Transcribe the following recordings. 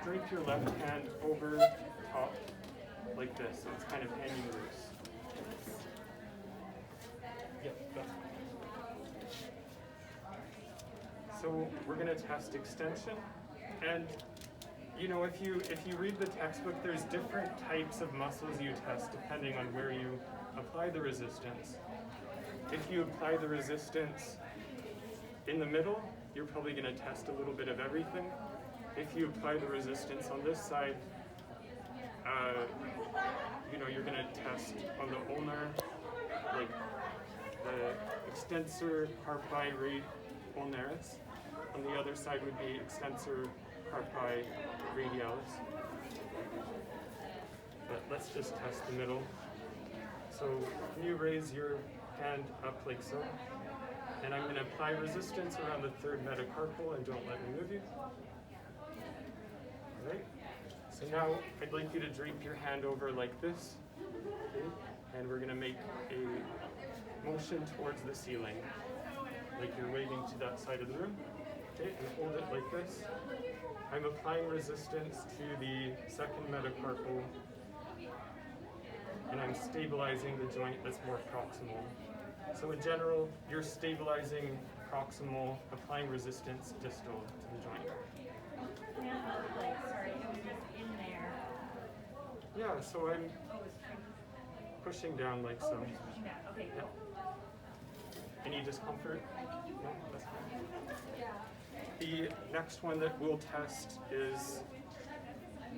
drape your left hand over top like this, so it's kind of hanging loose. Yep, that's fine. So we're going to test extension, and you know, if you read the textbook, there's different types of muscles you test depending on where you apply the resistance. If you apply the resistance in the middle, you're probably going to test a little bit of everything. If you apply the resistance on this side, you know, you're going to test on the ulnar, like the extensor carpi ulnaris. On the other side would be extensor carpi radialis. But let's just test the middle. So can you raise your hand up like so? And I'm going to apply resistance around the third metacarpal, and don't let me move you. All right. So now I'd like you to drape your hand over like this. Okay. And we're going to make a motion towards the ceiling, like you're waving to that side of the room. Okay, and hold it like this. I'm applying resistance to the second metacarpal, and I'm stabilizing the joint that's more proximal. So in general, you're stabilizing proximal, applying resistance distal to the joint. Sorry, it was just in there. Yeah, so I'm pushing down like so. Pushing down. Okay, yeah. Any discomfort? No, that's fine. The next one that we'll test is,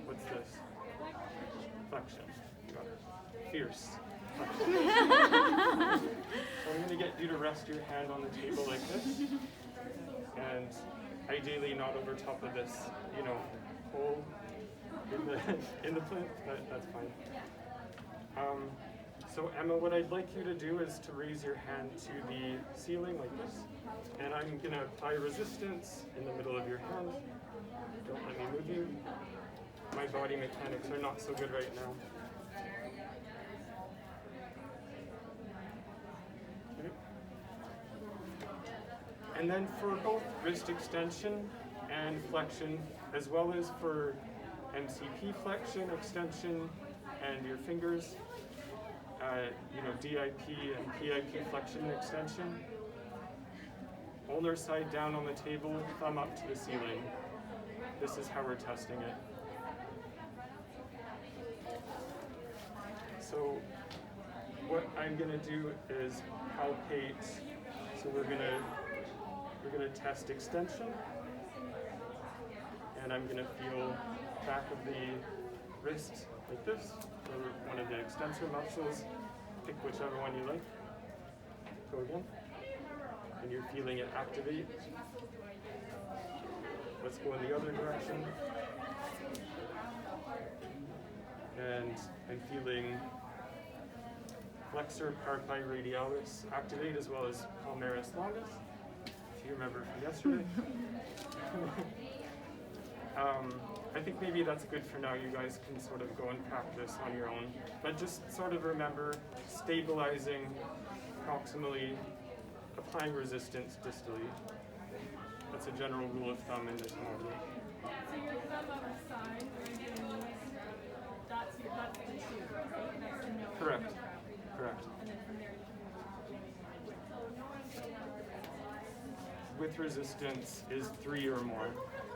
what's this? Flexion. Got it. Fierce. Flexion. So I'm going to get you to rest your hand on the table like this, and ideally not over top of this, you know, hole in the plinth, but that's fine. So Emma, what I'd like you to do is to raise your hand to the ceiling like this, and I'm going to apply resistance in the middle of your hand. Don't let me move you. My body mechanics are not so good right now. Okay. And then for both wrist extension and flexion, as well as for MCP flexion, extension, and your fingers, you know, DIP and PIP flexion and extension. Ulnar side down on the table, thumb up to the ceiling. This is how we're testing it. So what I'm going to do is palpate. So we're going to test extension, and I'm going to feel back of the wrist like this, or one of the extensor muscles. Pick whichever one you like. Go again. And you're feeling it activate. Let's go in the other direction. And I'm feeling flexor carpi radialis activate, as well as palmaris longus, if you remember from yesterday. I think maybe that's good for now. You guys can sort of go and practice on your own. But just sort of remember stabilizing proximally, applying resistance distally. That's a general rule of thumb in this module. So your thumb on the side where your knees, that's the two, right? That's the no. Correct. No crowd. Correct. And then from there you can With resistance is 3 or more.